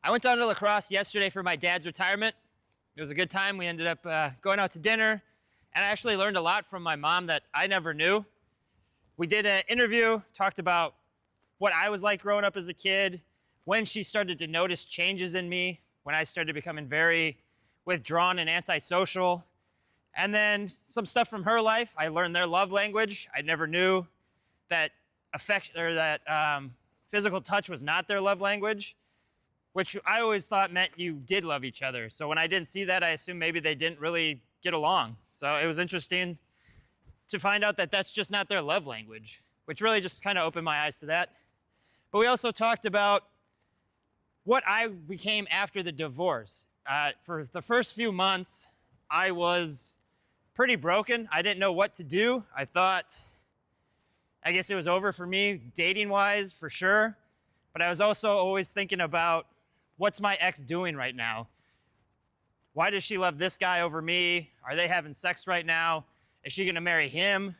I went down to La Crosse yesterday for my dad's retirement. It was a good time. We ended up going out to dinner, and I actually learned a lot from my mom that I never knew. We did an interview, talked about what I was like growing up as a kid, when she started to notice changes in me, when I started becoming very withdrawn and antisocial, and then some stuff from her life. I learned their love language. I never knew that affection or that physical touch was not their love language, which I always thought meant you did love each other. So when I didn't see that, I assumed maybe they didn't really get along. So it was interesting to find out that that's just not their love language, which really just kind of opened my eyes to that. But we also talked about what I became after the divorce. For the first few months, I was pretty broken. I didn't know what to do. I thought, I guess it was over for me, dating-wise, for sure. But I was also always thinking about, what's my ex doing right now? Why does she love this guy over me? Are they having sex right now? Is she gonna marry him?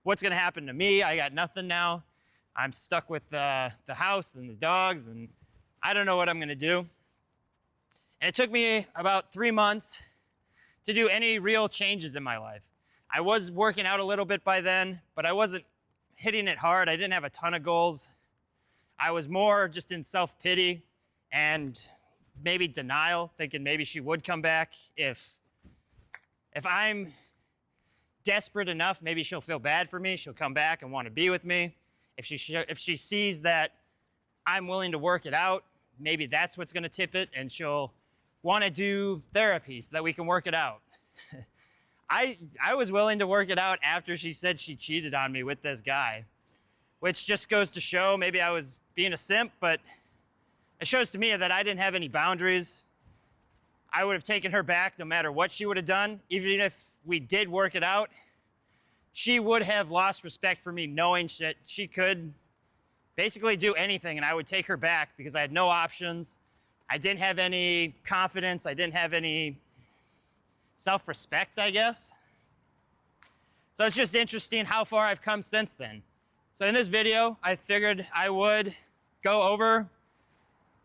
What's gonna happen to me? I got nothing now. I'm stuck with the house and the dogs, and I don't know what I'm gonna do. And it took me about 3 months to do any real changes in my life. I was working out a little bit by then, but I wasn't hitting it hard. I didn't have a ton of goals. I was more just in self-pity and maybe denial, thinking maybe she would come back. If I'm desperate enough, maybe she'll feel bad for me. She'll come back and want to be with me. If she sees that I'm willing to work it out, maybe that's what's going to tip it, and she'll want to do therapy so that we can work it out. I was willing to work it out after she said she cheated on me with this guy, which just goes to show maybe I was being a simp, but it shows to me that I didn't have any boundaries. I would have taken her back no matter what she would have done. Even if we did work it out, she would have lost respect for me, knowing that she could basically do anything and I would take her back because I had no options. I didn't have any confidence. I didn't have any self-respect, I guess. So it's just interesting how far I've come since then. So in this video, I figured I would go over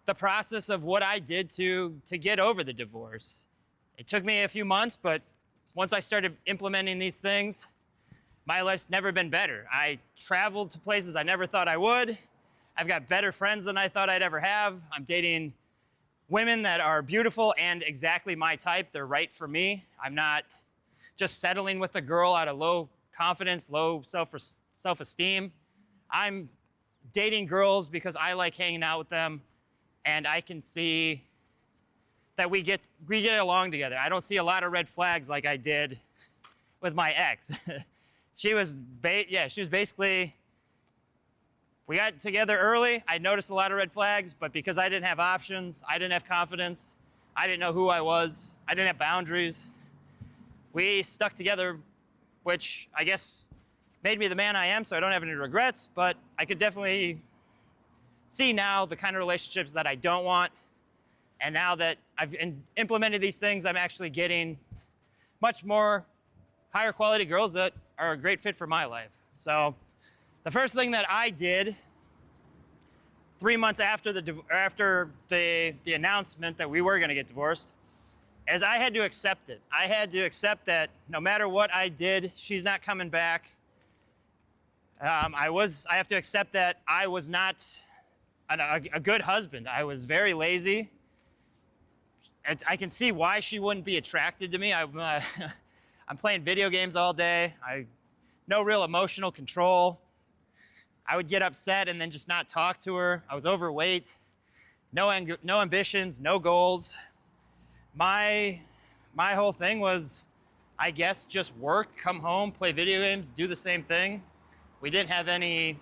the process of what I did to get over the divorce. It took me a few months, but once I started implementing these things, my life's never been better. I traveled to places I never thought I would. I've got better friends than I thought I'd ever have. I'm dating women that are beautiful and exactly my type. They're right for me. I'm not just settling with a girl out of low confidence, low self-esteem. I'm dating girls because I like hanging out with them, and I can see that we get along together. I don't see a lot of red flags like I did with my ex. She was basically, we got together early. I noticed a lot of red flags, but because I didn't have options, I didn't have confidence, I didn't know who I was, I didn't have boundaries, we stuck together, which I guess made me the man I am, so I don't have any regrets, but I could definitely see now the kind of relationships that I don't want. And now that I've implemented these things, I'm actually getting much more higher quality girls that are a great fit for my life. So the first thing that I did 3 months after the announcement that we were gonna get divorced is I had to accept it. I had to accept that no matter what I did, she's not coming back. I have to accept that I was not a good husband. I was very lazy. I can see why she wouldn't be attracted to me. I'm playing video games all day. No real emotional control. I would get upset and then just not talk to her. I was overweight, no ambitions, no goals. My whole thing was, I guess, just work, come home, play video games, do the same thing. We didn't have any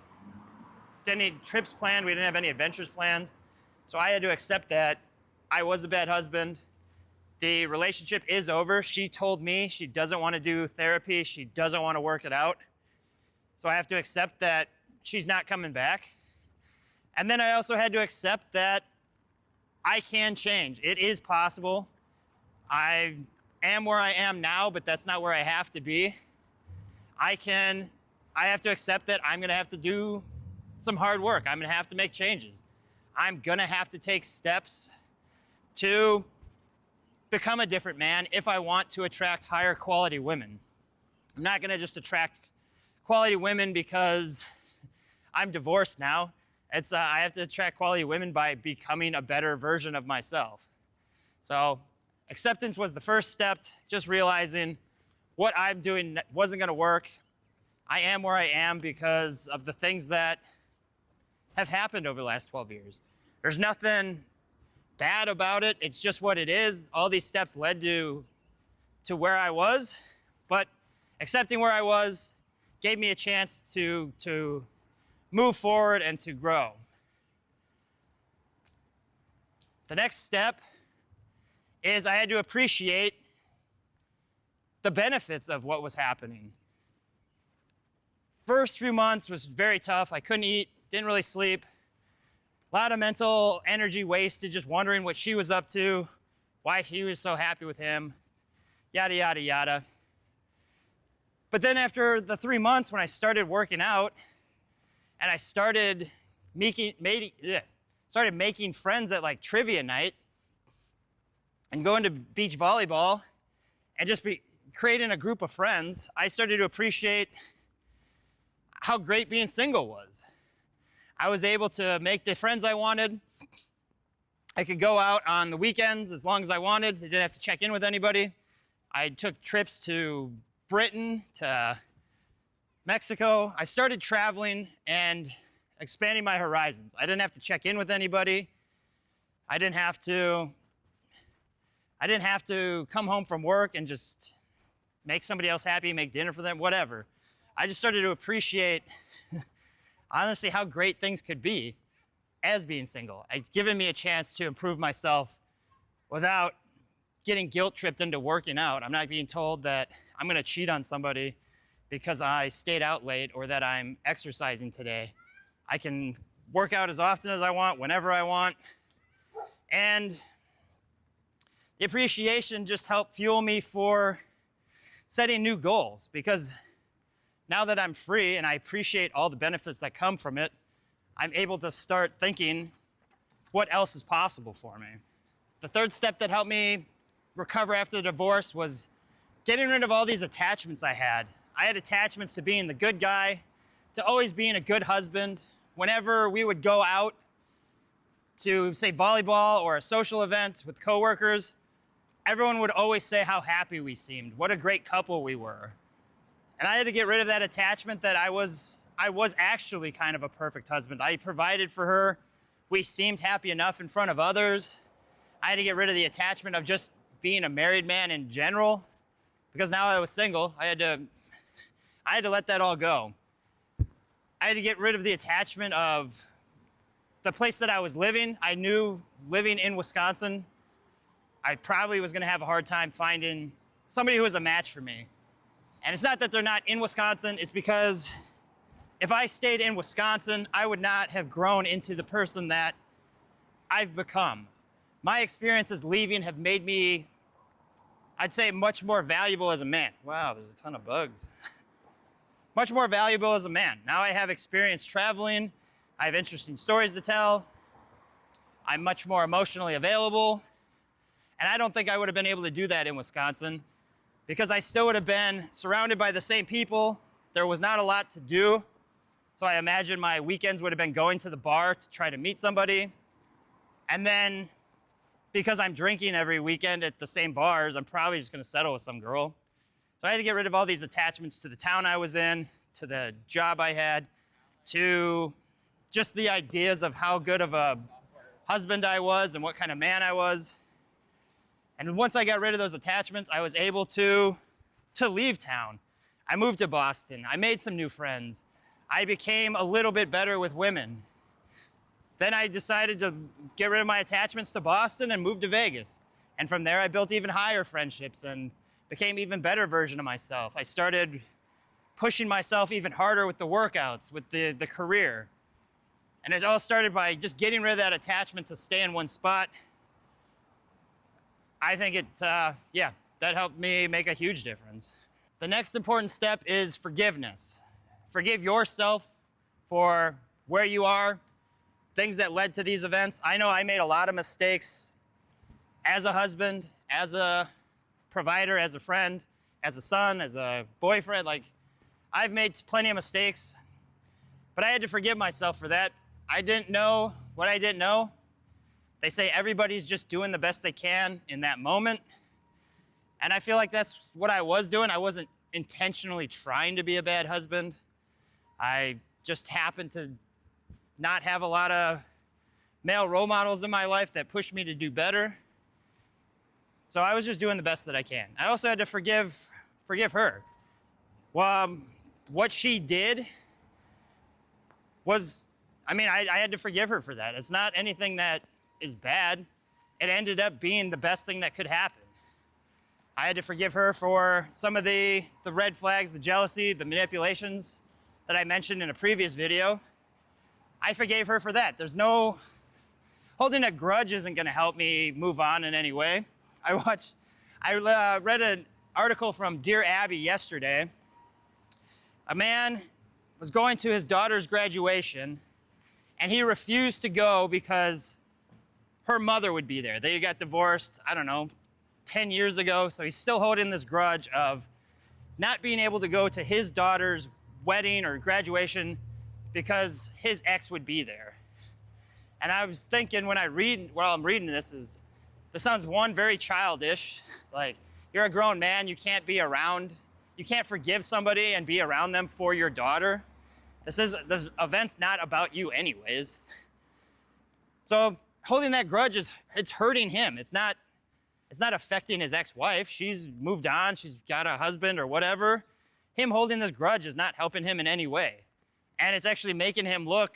trips planned. We didn't have any adventures planned. So I had to accept that I was a bad husband. The relationship is over. She told me she doesn't want to do therapy. She doesn't want to work it out. So I have to accept that she's not coming back. And then I also had to accept that I can change. It is possible. I am where I am now, but that's not where I have to be. I have to accept that I'm going to have to do some hard work. I'm going to have to make changes. I'm gonna have to take steps to become a different man if I want to attract higher quality women. I'm not gonna just attract quality women because I'm divorced now. I have to attract quality women by becoming a better version of myself. So acceptance was the first step, just realizing what I'm doing wasn't gonna work. I am where I am because of the things that have happened over the last 12 years. There's nothing bad about it. It's just what it is. All these steps led to where I was, but accepting where I was gave me a chance to move forward and to grow. The next step is I had to appreciate the benefits of what was happening. First few months was very tough. I couldn't eat, didn't really sleep. A lot of mental energy wasted just wondering what she was up to, why she was so happy with him, yada, yada, yada. But then after the 3 months when I started working out and I started making friends at like trivia night and going to beach volleyball and just creating a group of friends, I started to appreciate how great being single was. I was able to make the friends I wanted. I could go out on the weekends as long as I wanted. I didn't have to check in with anybody. I took trips to Britain, to Mexico. I started traveling and expanding my horizons. I didn't have to check in with anybody. I didn't have to come home from work and just make somebody else happy, make dinner for them, whatever. I just started to appreciate honestly how great things could be as being single. It's given me a chance to improve myself without getting guilt tripped into working out. I'm not being told that I'm gonna cheat on somebody because I stayed out late or that I'm exercising today. I can work out as often as I want, whenever I want. And the appreciation just helped fuel me for setting new goals, because now that I'm free and I appreciate all the benefits that come from it, I'm able to start thinking what else is possible for me. The third step that helped me recover after the divorce was getting rid of all these attachments I had. I had attachments to being the good guy, to always being a good husband. Whenever we would go out to, say, volleyball or a social event with coworkers, everyone would always say how happy we seemed, what a great couple we were. And I had to get rid of that attachment that I was actually kind of a perfect husband. I provided for her. We seemed happy enough in front of others. I had to get rid of the attachment of just being a married man in general, because now I was single. I had to let that all go. I had to get rid of the attachment of the place that I was living. I knew living in Wisconsin, I probably was gonna have a hard time finding somebody who was a match for me. And it's not that they're not in Wisconsin, it's because if I stayed in Wisconsin, I would not have grown into the person that I've become. My experiences leaving have made me, I'd say, much more valuable as a man. Wow, there's a ton of bugs. Much more valuable as a man. Now I have experience traveling, I have interesting stories to tell, I'm much more emotionally available, and I don't think I would have been able to do that in Wisconsin, because I still would have been surrounded by the same people. There was not a lot to do. So I imagine my weekends would have been going to the bar to try to meet somebody. And then because I'm drinking every weekend at the same bars, I'm probably just gonna settle with some girl. So I had to get rid of all these attachments to the town I was in, to the job I had, to just the ideas of how good of a husband I was and what kind of man I was. And once I got rid of those attachments, I was able to leave town. I moved to Boston. I made some new friends. I became a little bit better with women. Then I decided to get rid of my attachments to Boston and move to Vegas. And from there, I built even higher friendships and became an even better version of myself. I started pushing myself even harder with the workouts, with the career. And it all started by just getting rid of that attachment to stay in one spot. I think that helped me make a huge difference. The next important step is forgiveness. Forgive yourself for where you are, things that led to these events. I know I made a lot of mistakes as a husband, as a provider, as a friend, as a son, as a boyfriend. Like, I've made plenty of mistakes, but I had to forgive myself for that. I didn't know what I didn't know. They say everybody's just doing the best they can in that moment. And I feel like that's what I was doing. I wasn't intentionally trying to be a bad husband. I just happened to not have a lot of male role models in my life that pushed me to do better. So I was just doing the best that I can. I also had to forgive her. Well, what she did was, I had to forgive her for that. It's not anything that is bad. It ended up being the best thing that could happen. I had to forgive her for some of the red flags, the jealousy, the manipulations that I mentioned in a previous video. I forgave her for that. Holding a grudge isn't gonna help me move on in any way. I read an article from Dear Abby yesterday. A man was going to his daughter's graduation and he refused to go because her mother would be there. They got divorced, 10 years ago, so he's still holding this grudge of not being able to go to his daughter's wedding or graduation because his ex would be there. And I was thinking while I'm reading this sounds, one, very childish. Like, you're a grown man, you can't forgive somebody and be around them for your daughter. This event's not about you anyways. So holding that grudge it's hurting him. It's not affecting his ex-wife. She's moved on, she's got a husband or whatever. Him holding this grudge is not helping him in any way. And it's actually making him look,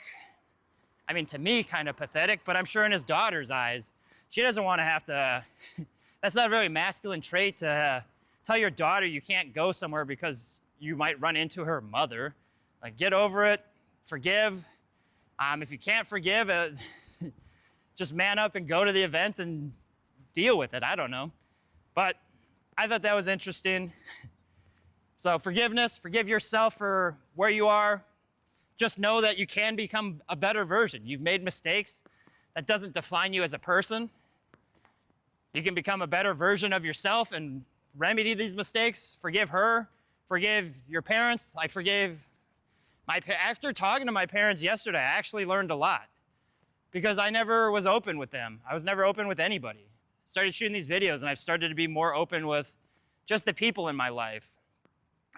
to me, kind of pathetic, but I'm sure in his daughter's eyes, she doesn't want to have to, that's not a very masculine trait to tell your daughter you can't go somewhere because you might run into her mother. Like, get over it, forgive. If you can't forgive, just man up and go to the event and deal with it. I don't know. But I thought that was interesting. So forgiveness, forgive yourself for where you are. Just know that you can become a better version. You've made mistakes. That doesn't define you as a person. You can become a better version of yourself and remedy these mistakes. Forgive her. Forgive your parents. I forgave after talking to my parents yesterday, I actually learned a lot because I never was open with them. I was never open with anybody. Started shooting these videos and I've started to be more open with just the people in my life.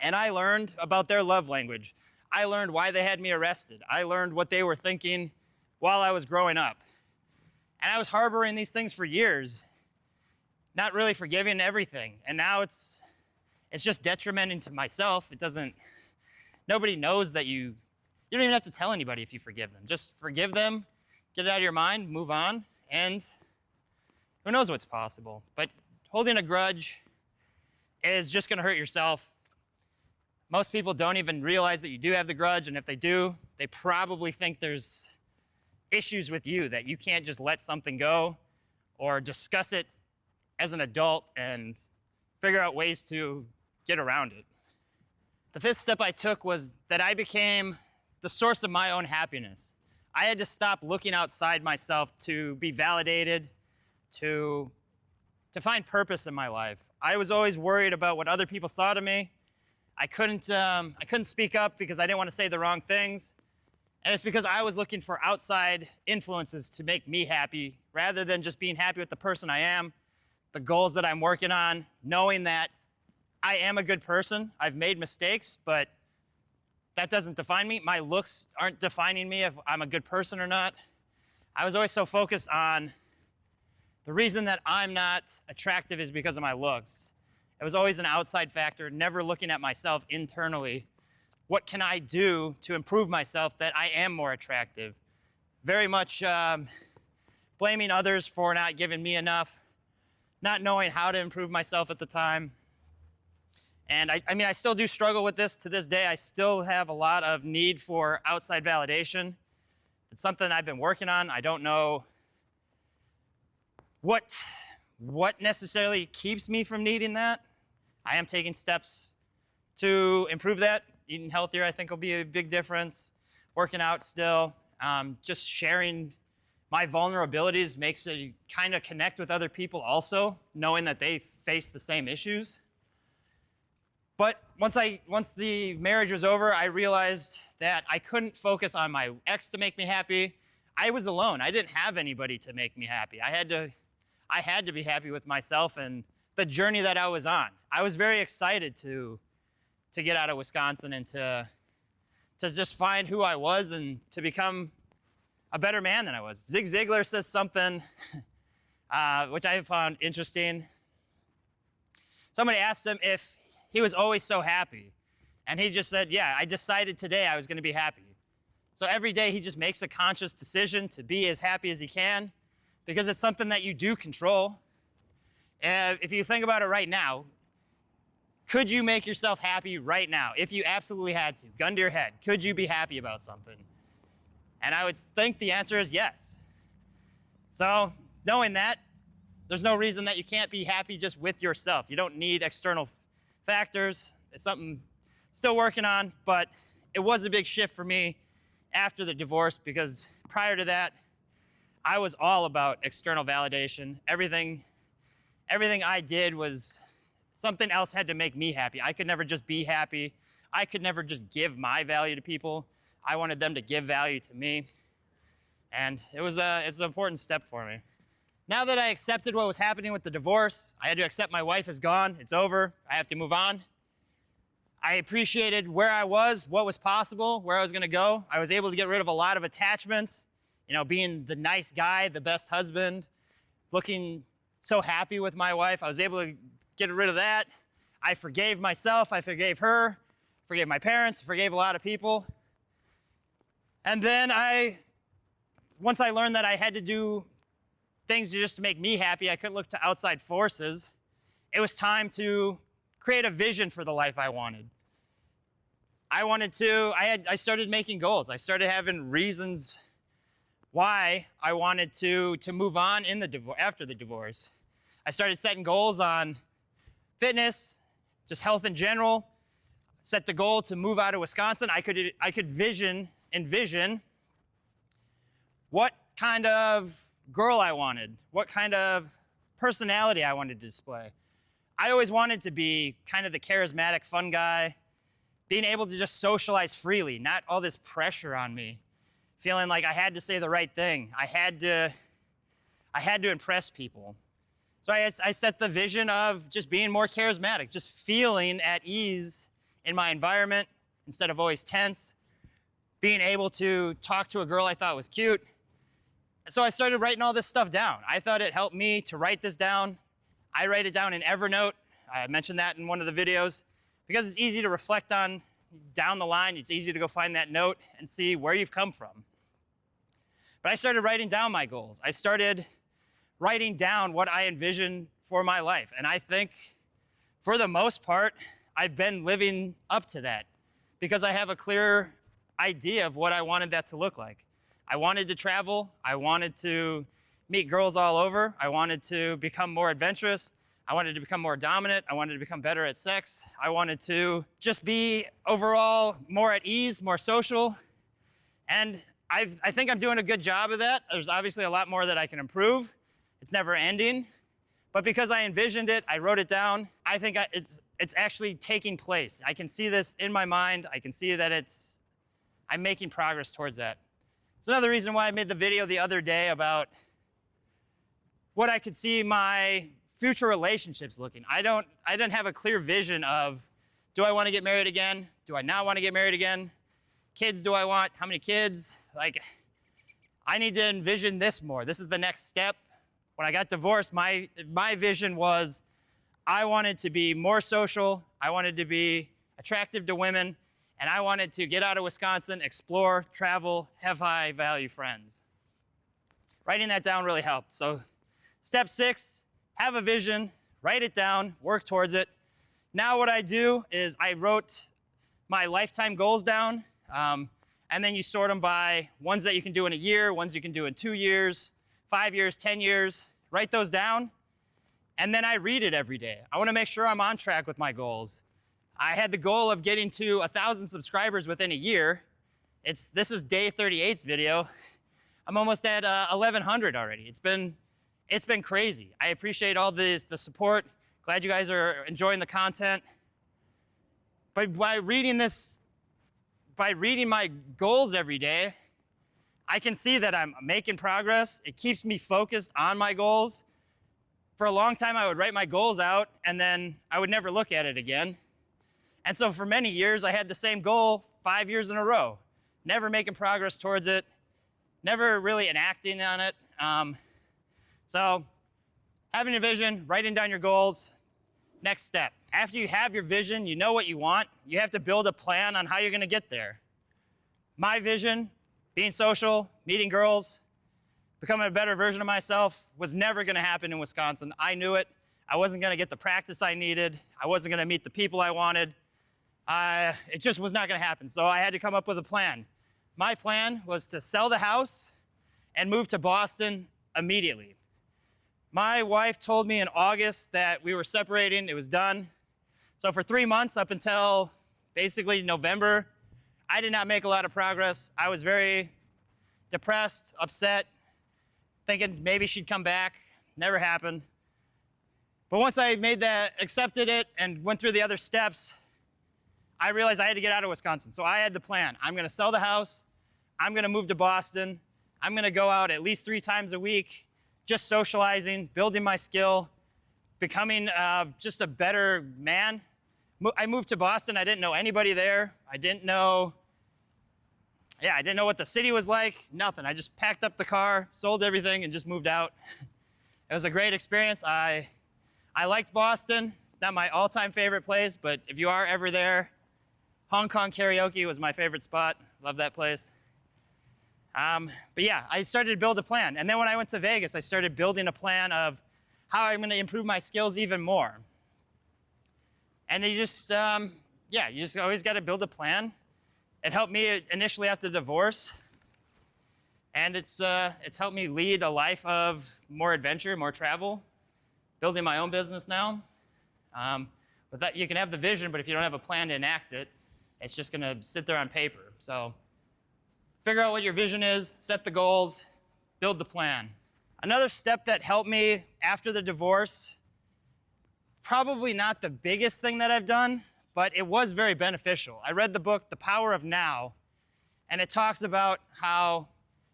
And I learned about their love language. I learned why they had me arrested. I learned what they were thinking while I was growing up. And I was harboring these things for years, not really forgiving everything. And now it's just detrimenting to myself. Nobody knows that you don't even have to tell anybody if you forgive them. Just forgive them, get it out of your mind, move on, and who knows what's possible. But holding a grudge is just gonna hurt yourself. Most people don't even realize that you do have the grudge, and if they do, they probably think there's issues with you, that you can't just let something go or discuss it as an adult and figure out ways to get around it. The fifth step I took was that I became the source of my own happiness. I had to stop looking outside myself to be validated, to find purpose in my life. I was always worried about what other people thought of me. I couldn't speak up because I didn't want to say the wrong things. And it's because I was looking for outside influences to make me happy rather than just being happy with the person I am, the goals that I'm working on, knowing that I am a good person. I've made mistakes, but that doesn't define me. My looks aren't defining me if I'm a good person or not. I was always so focused on the reason that I'm not attractive is because of my looks. It was always an outside factor, never looking at myself internally. What can I do to improve myself that I am more attractive? Very much blaming others for not giving me enough, not knowing how to improve myself at the time. And I still do struggle with this to this day. I still have a lot of need for outside validation. It's something I've been working on. I don't know what necessarily keeps me from needing that. I am taking steps to improve that. Eating healthier, I think, will be a big difference. Working out still. Just sharing my vulnerabilities makes it kind of connect with other people also, knowing that they face the same issues. But once the marriage was over, I realized that I couldn't focus on my ex to make me happy. I was alone. I didn't have anybody to make me happy. I had to be happy with myself and the journey that I was on. I was very excited to get out of Wisconsin and to just find who I was and to become a better man than I was. Zig Ziglar says something which I found interesting. Somebody asked him if he was always so happy. And he just said, yeah, I decided today I was going to be happy. So every day he just makes a conscious decision to be as happy as he can because it's something that you do control. If you think about it right now, could you make yourself happy right now? If you absolutely had to, gun to your head, could you be happy about something? And I would think the answer is yes. So knowing that, there's no reason that you can't be happy just with yourself. You don't need external factors. It's something still working on, but it was a big shift for me after the divorce because prior to that, I was all about external validation. Everything I did was something else had to make me happy. I could never just be happy. I could never just give my value to people. I wanted them to give value to me. And it's an important step for me. Now that I accepted what was happening with the divorce, I had to accept my wife is gone. It's over. I have to move on. I appreciated where I was, what was possible, where I was going to go. I was able to get rid of a lot of attachments, being the nice guy, the best husband, looking so happy with my wife. I was able to get rid of that. I forgave myself. I forgave her, forgave my parents, forgave a lot of people. And then once I learned that I had to do things just to make me happy, I couldn't look to outside forces. It was time to create a vision for the life I wanted. I started making goals. I started having reasons why I wanted to move on after the divorce. I started setting goals on fitness, just health in general. Set the goal to move out of Wisconsin. I could envision what kind of girl I wanted, what kind of personality I wanted to display. I always wanted to be kind of the charismatic, fun guy, being able to just socialize freely, not all this pressure on me, feeling like I had to say the right thing. I had to impress people. So I set the vision of just being more charismatic, just feeling at ease in my environment instead of always tense, being able to talk to a girl I thought was cute. So I started writing all this stuff down. I thought it helped me to write this down. I write it down in Evernote. I mentioned that in one of the videos because it's easy to reflect on down the line. It's easy to go find that note and see where you've come from. But I started writing down my goals. I started writing down what I envisioned for my life. And I think for the most part, I've been living up to that because I have a clear idea of what I wanted that to look like. I wanted to travel. I wanted to meet girls all over. I wanted to become more adventurous. I wanted to become more dominant. I wanted to become better at sex. I wanted to just be overall more at ease, more social. And I think I'm doing a good job of that. There's obviously a lot more that I can improve. It's never ending. But because I envisioned it, I wrote it down, I think it's actually taking place. I can see this in my mind. I can see that I'm making progress towards that. It's another reason why I made the video the other day about what I could see my future relationships looking. I didn't have a clear vision of, do I want to get married again? Do I not want to get married again? Kids do I want? How many kids? I need to envision this more. This is the next step. When I got divorced, my vision was I wanted to be more social. I wanted to be attractive to women. And I wanted to get out of Wisconsin, explore, travel, have high-value friends. Writing that down really helped. So step 6, have a vision, write it down, work towards it. Now what I do is I wrote my lifetime goals down, and then you sort them by ones that you can do in a year, ones you can do in 2 years, 5 years, 10 years. Write those down, and then I read it every day. I want to make sure I'm on track with my goals. I had the goal of getting to 1,000 subscribers within a year, This is day 38's video. I'm almost at 1,100 already. It's been crazy. I appreciate all the support. Glad you guys are enjoying the content. But by reading my goals every day, I can see that I'm making progress. It keeps me focused on my goals. For a long time, I would write my goals out and then I would never look at it again. And so for many years, I had the same goal 5 years in a row, never making progress towards it, never really enacting on it. So having a vision, writing down your goals, next step. After you have your vision, you know what you want, you have to build a plan on how you're gonna get there. My vision, being social, meeting girls, becoming a better version of myself, was never gonna happen in Wisconsin. I knew it. I wasn't gonna get the practice I needed. I wasn't gonna meet the people I wanted. It just was not gonna happen. So I had to come up with a plan. My plan was to sell the house and move to Boston immediately. My wife told me in August that we were separating, it was done. So for 3 months, up until basically November, I did not make a lot of progress. I was very depressed, upset, thinking maybe she'd come back. Never happened. But once I accepted it and went through the other steps, I realized I had to get out of Wisconsin. So I had the plan. I'm gonna sell the house. I'm gonna move to Boston. I'm gonna go out at least 3 times a week, just socializing, building my skill, becoming just a better man. I moved to Boston. I didn't know anybody there. I didn't know what the city was like, nothing. I just packed up the car, sold everything, and just moved out. It was a great experience. I liked Boston. It's not my all-time favorite place, but if you are ever there, Hong Kong karaoke was my favorite spot. Love that place. But yeah, I started to build a plan. And then when I went to Vegas, I started building a plan of how I'm gonna improve my skills even more. And you just always gotta build a plan. It helped me initially after divorce. And it's helped me lead a life of more adventure, more travel, building my own business now. With that, you can have the vision, but if you don't have a plan to enact it, it's just gonna sit there on paper. So figure out what your vision is, set the goals, build the plan. Another step that helped me after the divorce, probably not the biggest thing that I've done, but it was very beneficial. I read the book, The Power of Now, and it talks about how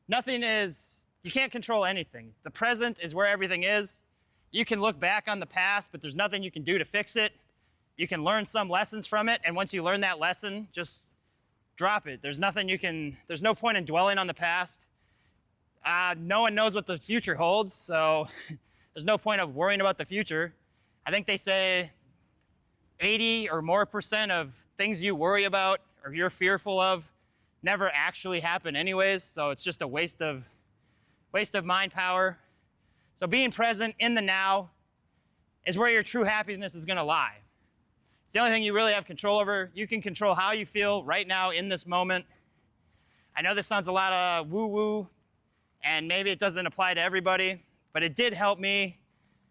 you can't control anything. The present is where everything is. You can look back on the past, but there's nothing you can do to fix it. You can learn some lessons from it, and once you learn that lesson, just drop it. There's no point in dwelling on the past. No one knows what the future holds, so there's no point of worrying about the future. I think they say 80% or more of things you worry about or you're fearful of never actually happen anyways, so it's just a waste of mind power. So being present in the now is where your true happiness is gonna lie. It's the only thing you really have control over. You can control how you feel right now in this moment. I know this sounds a lot of woo-woo, and maybe it doesn't apply to everybody, but it did help me.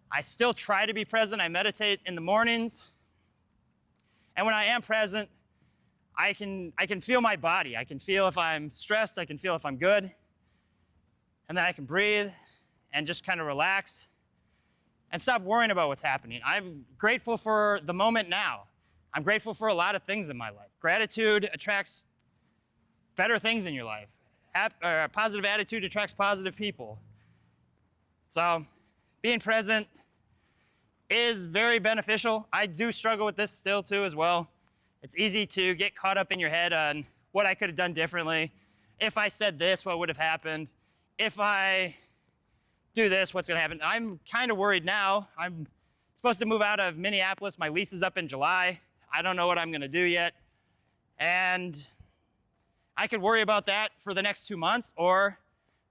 I still try to be present. I meditate in the mornings. And when I am present, I can feel my body. I can feel if I'm stressed. I can feel if I'm good. And then I can breathe and just kind of relax and stop worrying about what's happening. I'm grateful for the moment now. I'm grateful for a lot of things in my life. Gratitude attracts better things in your life. A positive attitude attracts positive people. So being present is very beneficial. I do struggle with this still too as well. It's easy to get caught up in your head on what I could have done differently. If I said this, what would have happened? If I do this, what's gonna happen? I'm kind of worried now. I'm supposed to move out of Minneapolis. My lease is up in July. I don't know what I'm gonna do yet. And I could worry about that for the next 2 months, or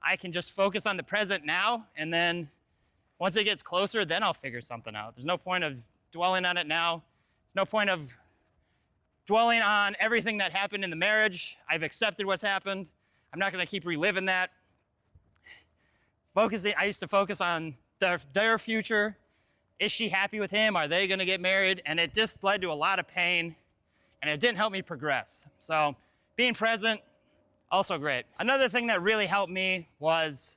I can just focus on the present now, and then once it gets closer, then I'll figure something out. There's no point of dwelling on it now. There's no point of dwelling on everything that happened in the marriage. I've accepted what's happened. I'm not gonna keep reliving that. I used to focus on their future. Is she happy with him? Are they gonna get married? And it just led to a lot of pain, and it didn't help me progress. So being present, Also great. Another thing that really helped me was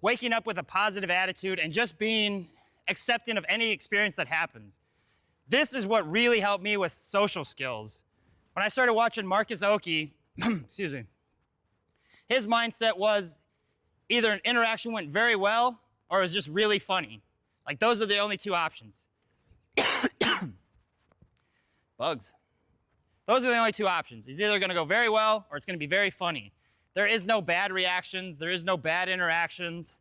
waking up with a positive attitude and just being accepting of any experience that happens. This is what really helped me with social skills. When I started watching Marcus Oki, excuse me, his mindset was either an interaction went very well or it was just really funny. Like, those are the only two options. Bugs. Those are the only two options. It's either gonna go very well or it's gonna be very funny. There is no bad reactions. There is no bad interactions.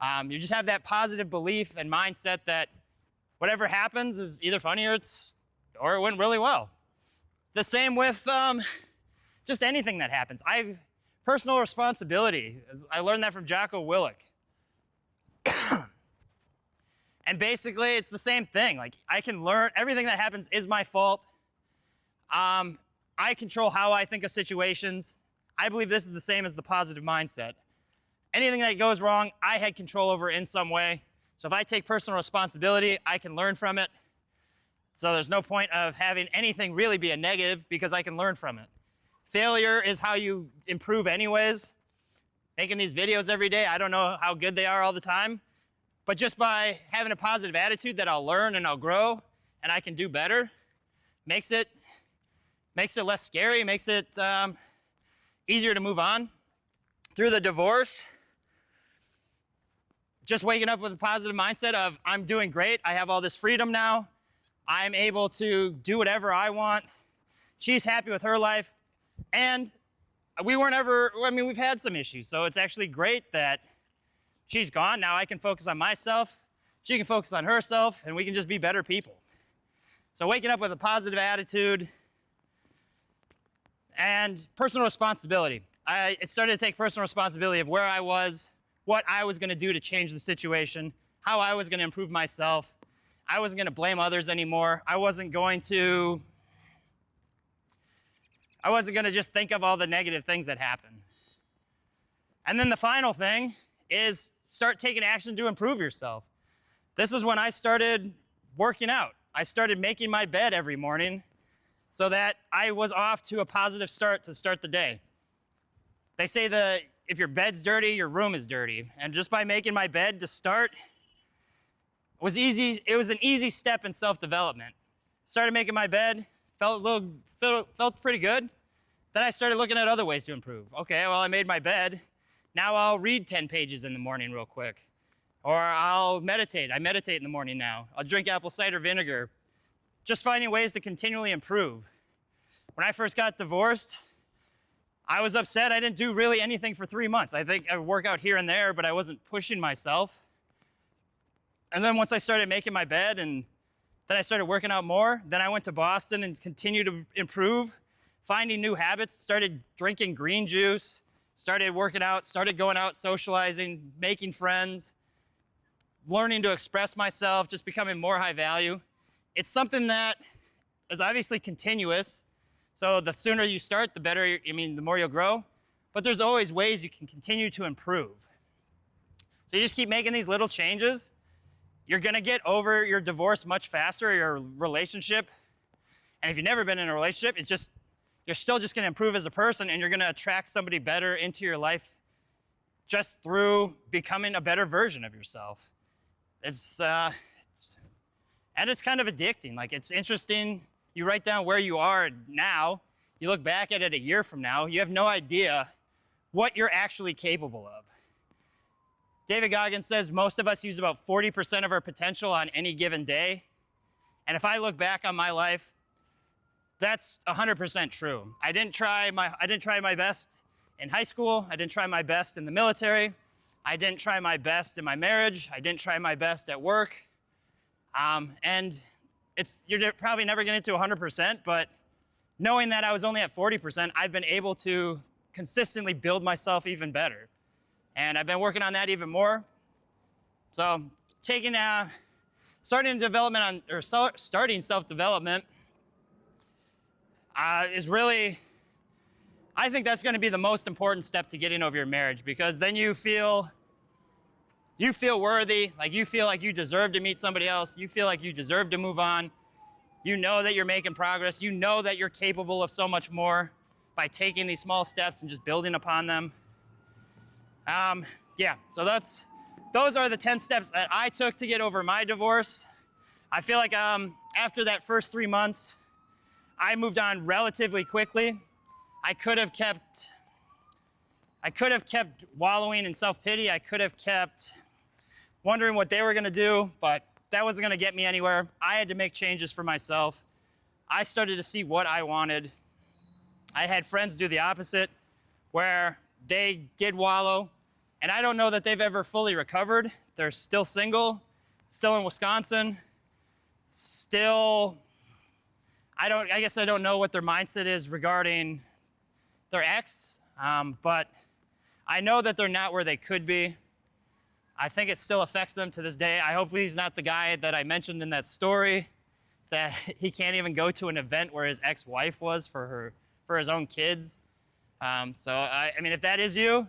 You just have that positive belief and mindset that whatever happens is either funny or it went really well. The same with just anything that happens. Personal responsibility. I learned that from Jocko Willink. And basically, it's the same thing. Like, I can learn, everything that happens is my fault. I control how I think of situations. I believe this is the same as the positive mindset. Anything that goes wrong, I had control over in some way. So if I take personal responsibility, I can learn from it. So there's no point of having anything really be a negative because I can learn from it. Failure is how you improve anyways. Making these videos every day, I don't know how good they are all the time, but just by having a positive attitude that I'll learn and I'll grow and I can do better, makes it less scary, makes it easier to move on. Through the divorce, just waking up with a positive mindset of I'm doing great, I have all this freedom now, I'm able to do whatever I want, she's happy with her life, and we've had some issues, so it's actually great that she's gone. Now I can focus on myself, she can focus on herself, and we can just be better people. So waking up with a positive attitude and personal responsibility. I started to take personal responsibility of where I was, what I was gonna do to change the situation, how I was gonna improve myself. I wasn't gonna blame others anymore. I wasn't gonna just think of all the negative things that happen. And then the final thing is start taking action to improve yourself. This is when I started working out. I started making my bed every morning so that I was off to a positive start to start the day. They say that if your bed's dirty, your room is dirty. And just by making my bed to start was easy. It was an easy step in self-development. Started making my bed, felt pretty good. Then I started looking at other ways to improve. Okay, well, I made my bed. Now I'll read 10 pages in the morning real quick. Or I'll meditate. I meditate in the morning now. I'll drink apple cider vinegar. Just finding ways to continually improve. When I first got divorced, I was upset. I didn't do really anything for 3 months. I think I would work out here and there, but I wasn't pushing myself. And then once I started making my bed and then I started working out more, then I went to Boston and continued to improve, finding new habits, started drinking green juice, started working out, started going out, socializing, making friends, learning to express myself, just becoming more high value. It's something that is obviously continuous. So the sooner you start, the better, the more you'll grow. But there's always ways you can continue to improve. So you just keep making these little changes. You're gonna get over your divorce much faster, your relationship. And if you've never been in a relationship, you're still just gonna improve as a person and you're gonna attract somebody better into your life just through becoming a better version of yourself. And it's kind of addicting. Like, it's interesting. You write down where you are now, you look back at it a year from now, you have no idea what you're actually capable of. David Goggins says most of us use about 40% of our potential on any given day. And if I look back on my life, that's 100% true. I didn't try my best in high school. I didn't try my best in the military. I didn't try my best in my marriage. I didn't try my best at work. And you're probably never gonna get to 100%, but knowing that I was only at 40%, I've been able to consistently build myself even better. And I've been working on that even more. So starting self-development is really, I think that's gonna be the most important step to getting over your marriage, because then you feel worthy, like you feel like you deserve to meet somebody else, you feel like you deserve to move on, you know that you're making progress, you know that you're capable of so much more, by taking these small steps and just building upon them. Yeah, so those are the 10 steps that I took to get over my divorce. I feel like after that first 3 months, I moved on relatively quickly. I could have kept wallowing in self-pity. I could have kept wondering what they were gonna do, but that wasn't gonna get me anywhere. I had to make changes for myself. I started to see what I wanted. I had friends do the opposite, where they did wallow, and I don't know that they've ever fully recovered. They're still single, still in Wisconsin, still, I guess I don't know what their mindset is regarding their ex, but I know that they're not where they could be. I think it still affects them to this day. I hope he's not the guy that I mentioned in that story, that he can't even go to an event where his ex-wife was for his own kids. So I mean, if that is you,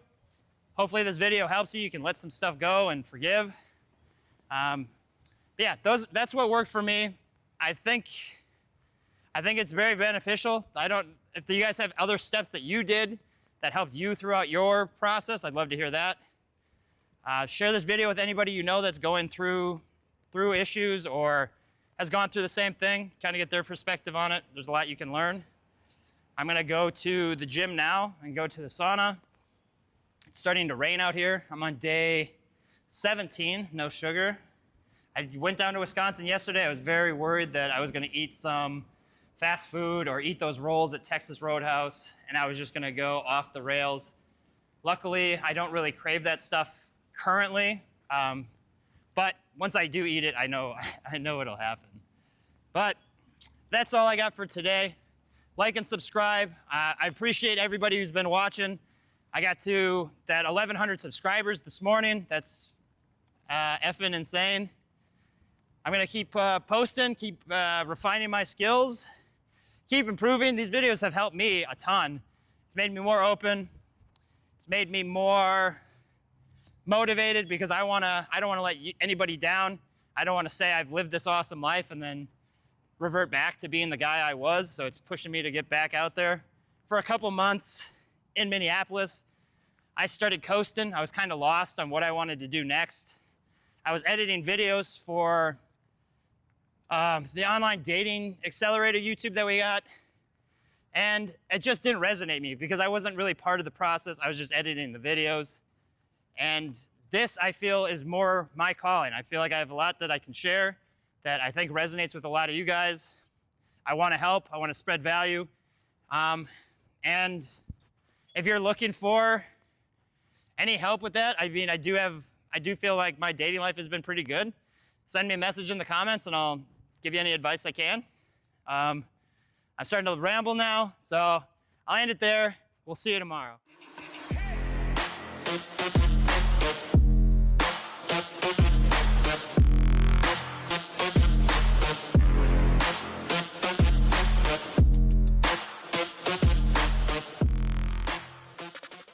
hopefully this video helps you. You can let some stuff go and forgive. Yeah, that's what worked for me. I think it's very beneficial. If you guys have other steps that you did that helped you throughout your process, I'd love to hear that. Share this video with anybody you know that's going through issues or has gone through the same thing, kind of get their perspective on it. There's a lot you can learn. I'm gonna go to the gym now and go to the sauna. It's starting to rain out here. I'm on day 17, no sugar. I went down to Wisconsin yesterday. I was very worried that I was gonna eat some fast food or eat those rolls at Texas Roadhouse, and I was just gonna go off the rails. Luckily, I don't really crave that stuff currently, but once I do eat it, I know it'll happen. But that's all I got for today. Like and subscribe. I appreciate everybody who's been watching. I got to that 1,100 subscribers this morning. That's effing insane. I'm gonna keep posting, keep refining my skills, keep improving. These videos have helped me a ton. It's made me more open. It's made me more motivated because I don't wanna let anybody down. I don't wanna say I've lived this awesome life and then revert back to being the guy I was. So it's pushing me to get back out there. For a couple months in Minneapolis, I started coasting. I was kind of lost on what I wanted to do next. I was editing videos for the online dating accelerator YouTube that we got. And it just didn't resonate me because I wasn't really part of the process. I was just editing the videos. And this, I feel, is more my calling. I feel like I have a lot that I can share that I think resonates with a lot of you guys. I want to help. I want to spread value. And if you're looking for any help with that, I mean, I do feel like my dating life has been pretty good. Send me a message in the comments and I'll give you any advice I can. I'm starting to ramble now, so I'll end it there. We'll see you tomorrow.